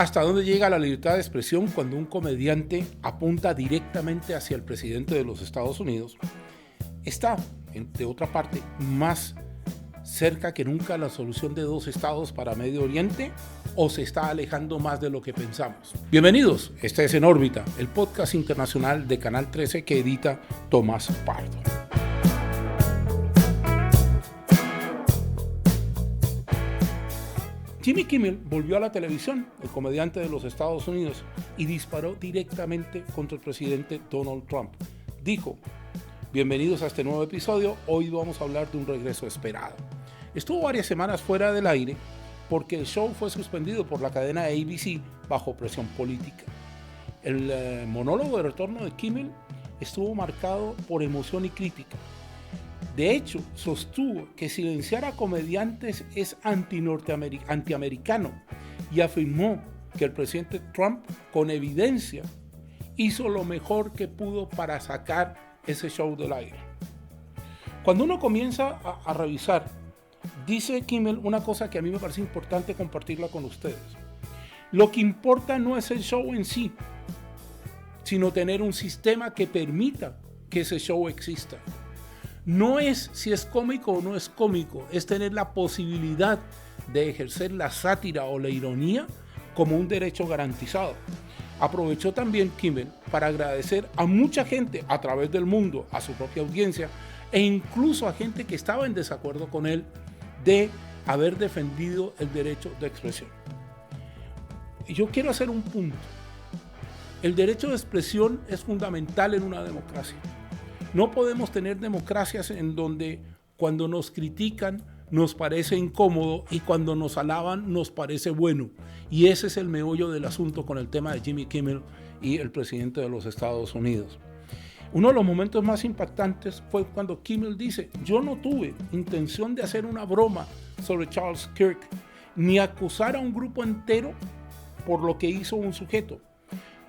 ¿Hasta dónde llega la libertad de expresión cuando un comediante apunta directamente hacia el presidente de los Estados Unidos? Está, de otra parte, más cerca que nunca la solución de dos estados para Medio Oriente, o se está alejando más de lo que pensamos. Bienvenidos, este es En órbita, el podcast internacional de Canal 13 que edita Tomás Pardo. Jimmy Kimmel volvió a la televisión, el comediante de los Estados Unidos, y disparó directamente contra el presidente Donald Trump. Dijo: bienvenidos a este nuevo episodio, hoy vamos a hablar de un regreso esperado. Estuvo varias semanas fuera del aire porque el show fue suspendido por la cadena ABC bajo presión política. El monólogo de retorno de Kimmel estuvo marcado por emoción y crítica. De hecho, sostuvo que silenciar a comediantes es antiamericano y afirmó que el presidente Trump, con evidencia, hizo lo mejor que pudo para sacar ese show del aire. Cuando uno comienza a revisar, dice Kimmel una cosa que a mí me parece importante compartirla con ustedes. Lo que importa no es el show en sí, sino tener un sistema que permita que ese show exista. No es si es cómico o no es cómico, es tener la posibilidad de ejercer la sátira o la ironía como un derecho garantizado. Aprovechó también Kimmel para agradecer a mucha gente a través del mundo, a su propia audiencia e incluso a gente que estaba en desacuerdo con él de haber defendido el derecho de expresión. Y yo quiero hacer un punto. El derecho de expresión es fundamental en una democracia. No podemos tener democracias en donde cuando nos critican nos parece incómodo y cuando nos alaban nos parece bueno. Y ese es el meollo del asunto con el tema de Jimmy Kimmel y el presidente de los Estados Unidos. Uno de los momentos más impactantes fue cuando Kimmel dice: yo no tuve intención de hacer una broma sobre Charles Kirk, ni acusar a un grupo entero por lo que hizo un sujeto.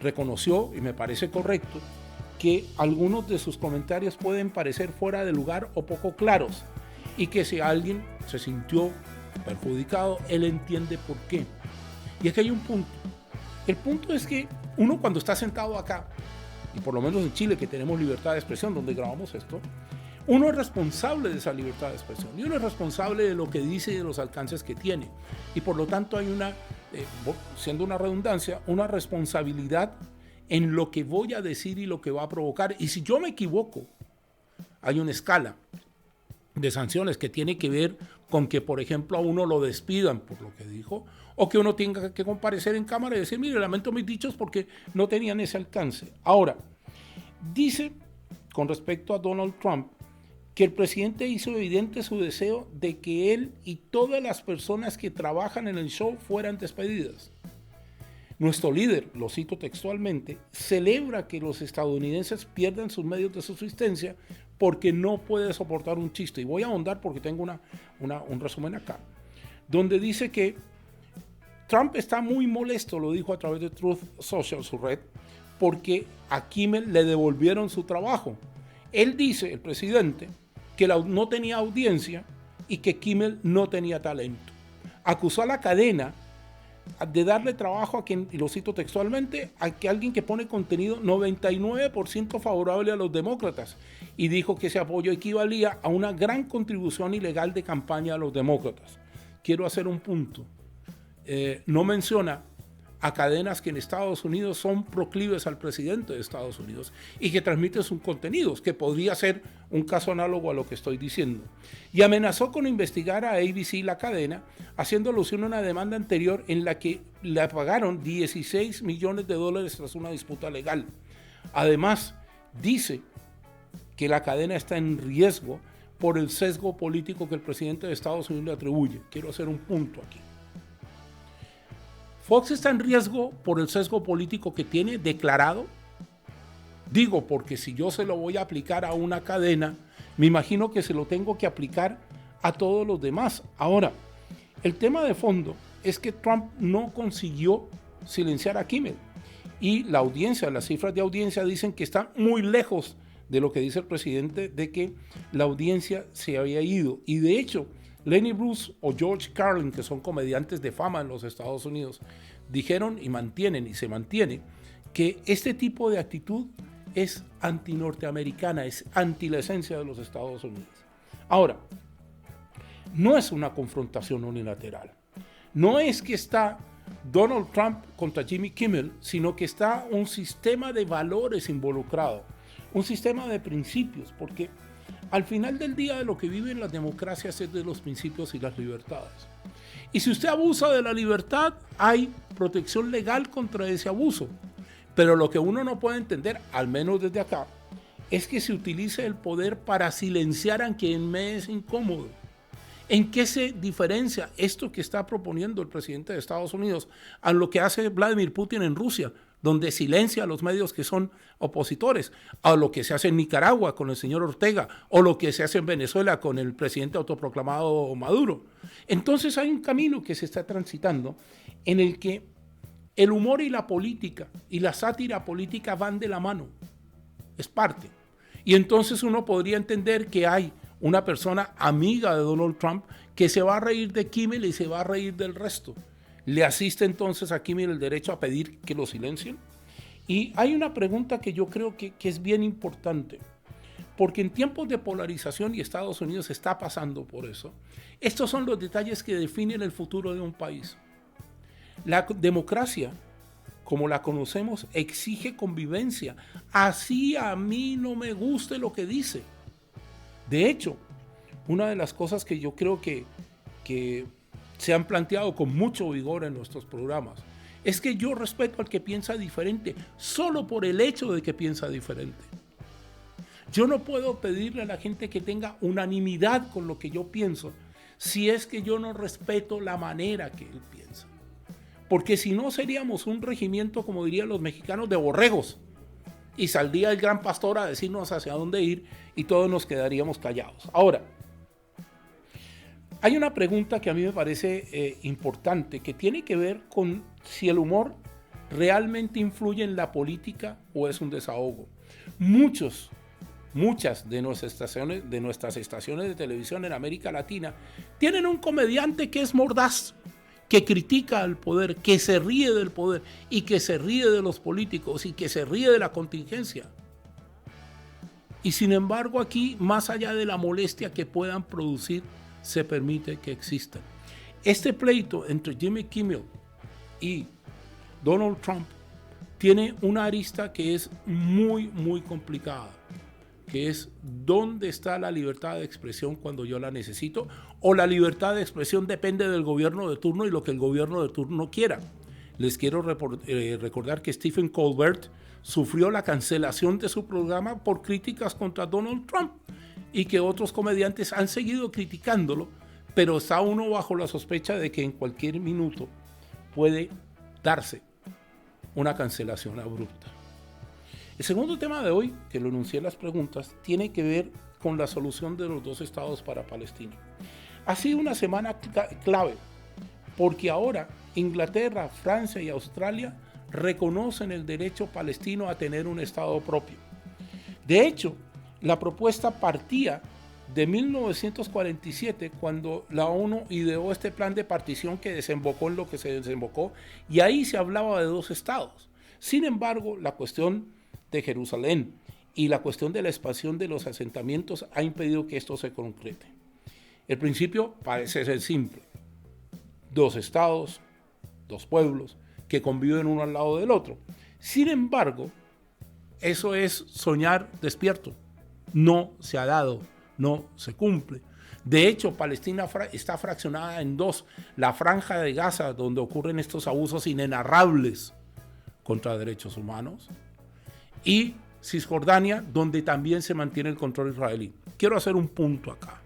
Reconoció, y me parece correcto, que algunos de sus comentarios pueden parecer fuera de lugar o poco claros, y que si alguien se sintió perjudicado, él entiende por qué. Y aquí hay un punto. El punto es que uno, cuando está sentado acá, y por lo menos en Chile, que tenemos libertad de expresión, donde grabamos esto, uno es responsable de esa libertad de expresión, y uno es responsable de lo que dice y de los alcances que tiene. Y por lo tanto hay una, siendo una redundancia, una responsabilidad en lo que voy a decir y lo que va a provocar. Y si yo me equivoco, hay una escala de sanciones que tiene que ver con que, por ejemplo, a uno lo despidan por lo que dijo, o que uno tenga que comparecer en cámara y decir: mire, lamento mis dichos porque no tenían ese alcance. Ahora, dice con respecto a Donald Trump que el presidente hizo evidente su deseo de que él y todas las personas que trabajan en el show fueran despedidas. Nuestro líder, lo cito textualmente, celebra que los estadounidenses pierdan sus medios de subsistencia porque no puede soportar un chiste. Y voy a ahondar porque tengo un resumen acá, donde dice que Trump está muy molesto, lo dijo a través de Truth Social, su red, porque a Kimmel le devolvieron su trabajo. Él dice, el presidente, que no tenía audiencia y que Kimmel no tenía talento. Acusó a la cadena de darle trabajo a quien, y lo cito textualmente, a que alguien que pone contenido 99% favorable a los demócratas, y dijo que ese apoyo equivalía a una gran contribución ilegal de campaña a los demócratas. Quiero hacer un punto. No menciona a cadenas que en Estados Unidos son proclives al presidente de Estados Unidos y que transmiten sus contenidos, que podría ser un caso análogo a lo que estoy diciendo. Y amenazó con investigar a ABC, la cadena, haciendo alusión a una demanda anterior en la que le pagaron $16 millones tras una disputa legal. Además, dice que la cadena está en riesgo por el sesgo político que el presidente de Estados Unidos le atribuye. Quiero hacer un punto aquí. Fox está en riesgo por el sesgo político que tiene declarado. Digo, porque si yo se lo voy a aplicar a una cadena, me imagino que se lo tengo que aplicar a todos los demás. Ahora, el tema de fondo es que Trump no consiguió silenciar a Kimmel. Y la audiencia, las cifras de audiencia dicen que están muy lejos de lo que dice el presidente, de que la audiencia se había ido. Y de hecho, Lenny Bruce o George Carlin, que son comediantes de fama en los Estados Unidos, dijeron y mantienen y se mantiene que este tipo de actitud es anti-norteamericana, es anti la esencia de los Estados Unidos. Ahora, no es una confrontación unilateral. No es que está Donald Trump contra Jimmy Kimmel, sino que está un sistema de valores involucrado, un sistema de principios, porque al final del día de lo que viven las democracias es de los principios y las libertades. Y si usted abusa de la libertad, hay protección legal contra ese abuso. Pero lo que uno no puede entender, al menos desde acá, es que se utilice el poder para silenciar a quien me es incómodo. ¿En qué se diferencia esto que está proponiendo el presidente de Estados Unidos a lo que hace Vladimir Putin en Rusia, donde silencia a los medios que son opositores, a lo que se hace en Nicaragua con el señor Ortega, o lo que se hace en Venezuela con el presidente autoproclamado Maduro? Entonces hay un camino que se está transitando en el que el humor y la política y la sátira política van de la mano, es parte. Y entonces uno podría entender que hay una persona amiga de Donald Trump que se va a reír de Kimmel y se va a reír del resto. ¿Le asiste entonces a Kimmel el derecho a pedir que lo silencien? Y hay una pregunta que yo creo que es bien importante, porque en tiempos de polarización, y Estados Unidos está pasando por eso, estos son los detalles que definen el futuro de un país. La democracia, como la conocemos, exige convivencia. Así a mí no me guste lo que dice. De hecho, una de las cosas que yo creo que se han planteado con mucho vigor en nuestros programas es que yo respeto al que piensa diferente solo por el hecho de que piensa diferente. Yo no puedo pedirle a la gente que tenga unanimidad con lo que yo pienso si es que yo no respeto la manera que él piensa. Porque si no seríamos un regimiento, como dirían los mexicanos, de borregos. Y saldría el gran pastor a decirnos hacia dónde ir y todos nos quedaríamos callados. Ahora, hay una pregunta que a mí me parece importante, que tiene que ver con si el humor realmente influye en la política o es un desahogo. Muchas de nuestras estaciones de televisión en América Latina tienen un comediante que es mordaz, que critica al poder, que se ríe del poder y que se ríe de los políticos y que se ríe de la contingencia. Y sin embargo aquí, más allá de la molestia que puedan producir, se permite que existan. Este pleito entre Jimmy Kimmel y Donald Trump tiene una arista que es muy, muy complicada, que es dónde está la libertad de expresión cuando yo la necesito, o la libertad de expresión depende del gobierno de turno y lo que el gobierno de turno quiera. Les quiero recordar que Stephen Colbert sufrió la cancelación de su programa por críticas contra Donald Trump y que otros comediantes han seguido criticándolo, pero está uno bajo la sospecha de que en cualquier minuto puede darse una cancelación abrupta. El segundo tema de hoy, que lo enuncié en las preguntas, tiene que ver con la solución de los dos estados para Palestina. Ha sido una semana clave, porque ahora Inglaterra, Francia y Australia reconocen el derecho palestino a tener un estado propio. De hecho, la propuesta partía de 1947, cuando la ONU ideó este plan de partición que desembocó en lo que se desembocó, y ahí se hablaba de dos estados. Sin embargo, la cuestión de Jerusalén y la cuestión de la expansión de los asentamientos ha impedido que esto se concrete. El principio parece ser simple: dos estados, dos pueblos que conviven uno al lado del otro. Sin embargo, eso es soñar despierto. No se ha dado, no se cumple. De hecho, Palestina está fraccionada en dos: la franja de Gaza, donde ocurren estos abusos inenarrables contra derechos humanos, y Cisjordania, donde también se mantiene el control israelí. Quiero hacer un punto acá.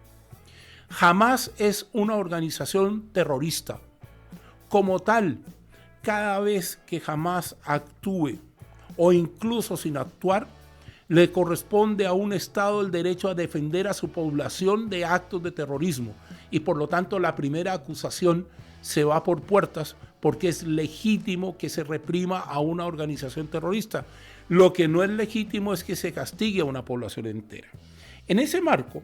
Hamás es una organización terrorista. Como tal, cada vez que Hamás actúe, o incluso sin actuar, le corresponde a un Estado el derecho a defender a su población de actos de terrorismo, y por lo tanto la primera acusación se va por puertas, porque es legítimo que se reprima a una organización terrorista. Lo que no es legítimo es que se castigue a una población entera. En ese marco,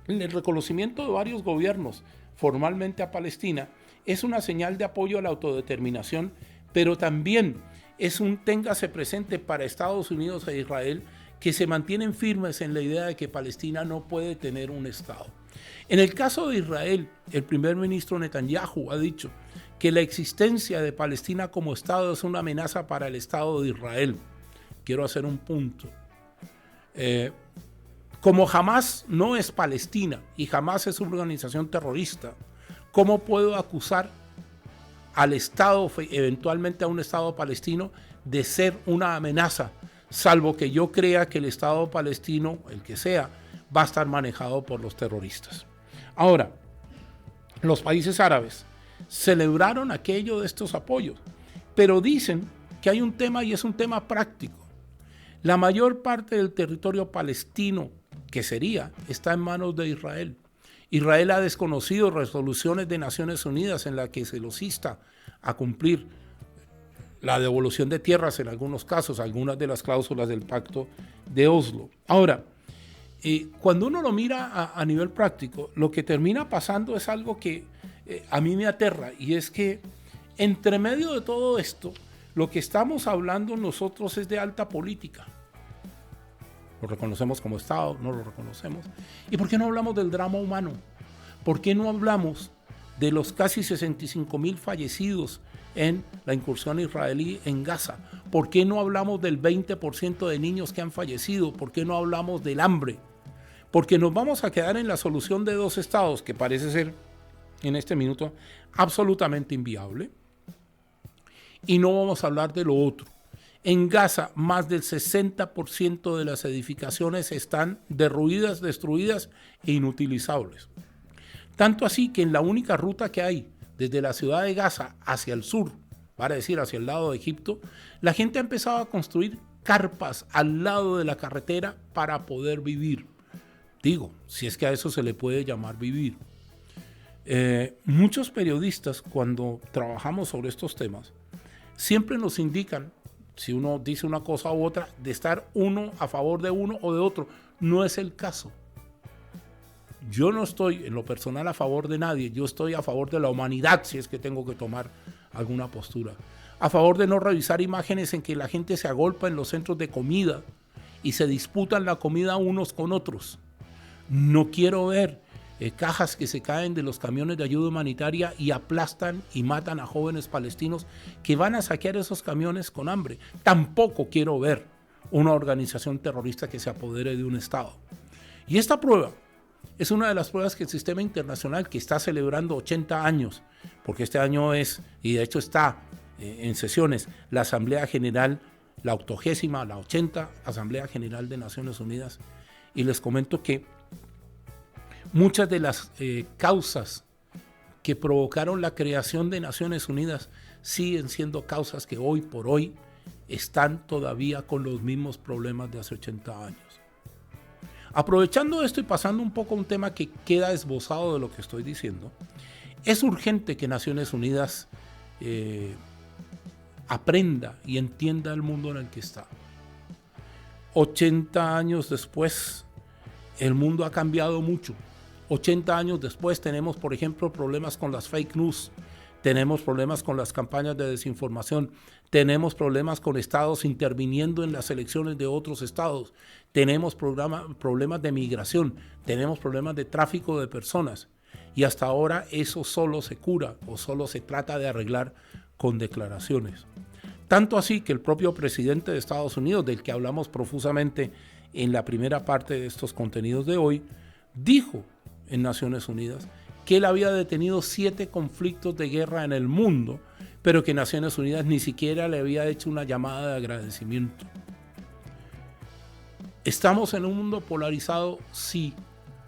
el reconocimiento de varios gobiernos formalmente a Palestina es una señal de apoyo a la autodeterminación, pero también es un téngase presente para Estados Unidos e Israel, que se mantienen firmes en la idea de que Palestina no puede tener un Estado. En el caso de Israel, el primer ministro Netanyahu ha dicho que la existencia de Palestina como Estado es una amenaza para el Estado de Israel. Quiero hacer un punto. Como Hamás no es Palestina y Hamás es una organización terrorista, ¿cómo puedo acusar al Estado, eventualmente a un Estado palestino, de ser una amenaza? Salvo que yo crea que el Estado palestino, el que sea, va a estar manejado por los terroristas. Ahora, los países árabes celebraron aquello de estos apoyos, pero dicen que hay un tema y es un tema práctico. La mayor parte del territorio palestino, que sería, está en manos de Israel. Israel ha desconocido resoluciones de Naciones Unidas en las que se los insta a cumplir la devolución de tierras en algunos casos, algunas de las cláusulas del Pacto de Oslo. Ahora, cuando uno lo mira a nivel práctico, lo que termina pasando es algo que a mí me aterra, y es que entre medio de todo esto, lo que estamos hablando nosotros es de alta política. Lo reconocemos como Estado, no lo reconocemos. ¿Y por qué no hablamos del drama humano? ¿Por qué no hablamos de los casi 65,000 fallecidos en la incursión israelí en Gaza? ¿Por qué no hablamos del 20% de niños que han fallecido? ¿Por qué no hablamos del hambre? Porque nos vamos a quedar en la solución de dos estados, que parece ser en este minuto absolutamente inviable, y no vamos a hablar de lo otro. En Gaza, más del 60% de las edificaciones están derruidas, destruidas e inutilizables. Tanto así que en la única ruta que hay desde la ciudad de Gaza hacia el sur, para decir hacia el lado de Egipto, la gente ha empezado a construir carpas al lado de la carretera para poder vivir. Digo, si es que a eso se le puede llamar vivir. Muchos periodistas, cuando trabajamos sobre estos temas, siempre nos indican, si uno dice una cosa u otra, de estar uno a favor de uno o de otro. No es el caso. Yo no estoy en lo personal a favor de nadie, yo estoy a favor de la humanidad, si es que tengo que tomar alguna postura. A favor de no revisar imágenes en que la gente se agolpa en los centros de comida y se disputan la comida unos con otros. No quiero ver cajas que se caen de los camiones de ayuda humanitaria y aplastan y matan a jóvenes palestinos que van a saquear esos camiones con hambre. Tampoco quiero ver una organización terrorista que se apodere de un Estado. Y esta prueba es una de las pruebas que el sistema internacional, que está celebrando 80 años, porque este año es, y de hecho está en sesiones, la Asamblea General, la 80ª, la 80 Asamblea General de Naciones Unidas, y les comento que muchas de las causas que provocaron la creación de Naciones Unidas siguen siendo causas que hoy por hoy están todavía con los mismos problemas de hace 80 años. Aprovechando esto y pasando un poco a un tema que queda esbozado de lo que estoy diciendo, es urgente que Naciones Unidas aprenda y entienda el mundo en el que está. 80 años después, el mundo ha cambiado mucho. 80 años después tenemos, por ejemplo, problemas con las fake news, tenemos problemas con las campañas de desinformación, tenemos problemas con estados interviniendo en las elecciones de otros estados, tenemos problemas de migración, tenemos problemas de tráfico de personas, y hasta ahora eso solo se cura o solo se trata de arreglar con declaraciones. Tanto así que el propio presidente de Estados Unidos, del que hablamos profusamente en la primera parte de estos contenidos de hoy, dijo en Naciones Unidas que él había detenido 7 conflictos de guerra en el mundo, pero que Naciones Unidas ni siquiera le había hecho una llamada de agradecimiento. ¿Estamos en un mundo polarizado? Sí.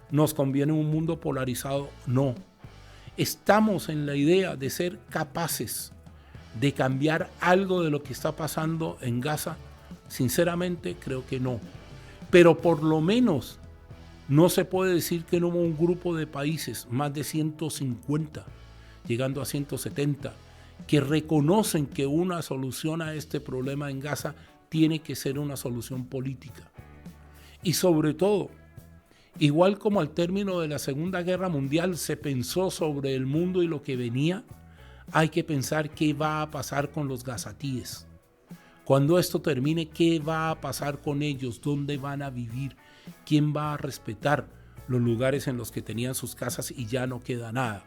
¿Nos conviene un mundo polarizado? No. ¿Estamos en la idea de ser capaces de cambiar algo de lo que está pasando en Gaza? Sinceramente, creo que no. Pero por lo menos no se puede decir que no hubo un grupo de países, más de 150, llegando a 170, que reconocen que una solución a este problema en Gaza tiene que ser una solución política. Y sobre todo, igual como al término de la Segunda Guerra Mundial se pensó sobre el mundo y lo que venía, hay que pensar qué va a pasar con los gazatíes. Cuando esto termine, ¿qué va a pasar con ellos? ¿Dónde van a vivir? ¿Quién va a respetar los lugares en los que tenían sus casas y ya no queda nada?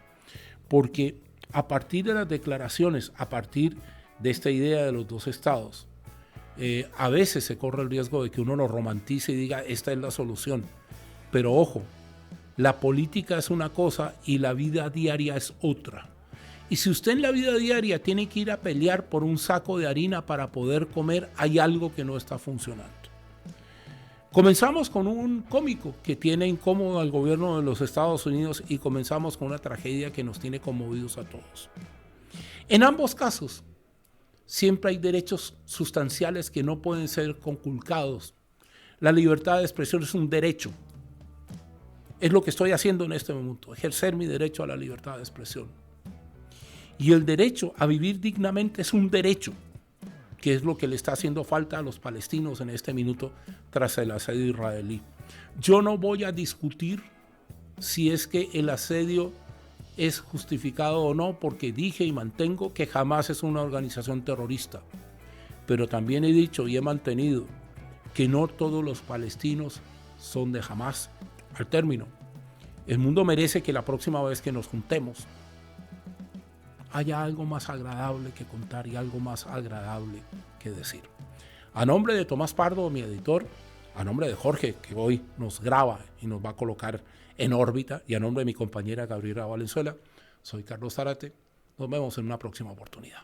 Porque a partir de las declaraciones, a partir de esta idea de los dos estados, a veces se corre el riesgo de que uno lo romantice y diga, esta es la solución. Pero ojo, la política es una cosa y la vida diaria es otra. Y si usted en la vida diaria tiene que ir a pelear por un saco de harina para poder comer, hay algo que no está funcionando. Comenzamos con un cómico que tiene incómodo al gobierno de los Estados Unidos y comenzamos con una tragedia que nos tiene conmovidos a todos. En ambos casos, siempre hay derechos sustanciales que no pueden ser conculcados. La libertad de expresión es un derecho. Es lo que estoy haciendo en este momento, ejercer mi derecho a la libertad de expresión. Y el derecho a vivir dignamente es un derecho, que es lo que le está haciendo falta a los palestinos en este minuto tras el asedio israelí. Yo no voy a discutir si es que el asedio es justificado o no, porque dije y mantengo que Hamás es una organización terrorista. Pero también he dicho y he mantenido que no todos los palestinos son de Hamás. Al término, el mundo merece que la próxima vez que nos juntemos haya algo más agradable que contar y algo más agradable que decir. A nombre de Tomás Pardo, mi editor, a nombre de Jorge, que hoy nos graba y nos va a colocar en órbita, y a nombre de mi compañera Gabriela Valenzuela, soy Carlos Zárate. Nos vemos en una próxima oportunidad.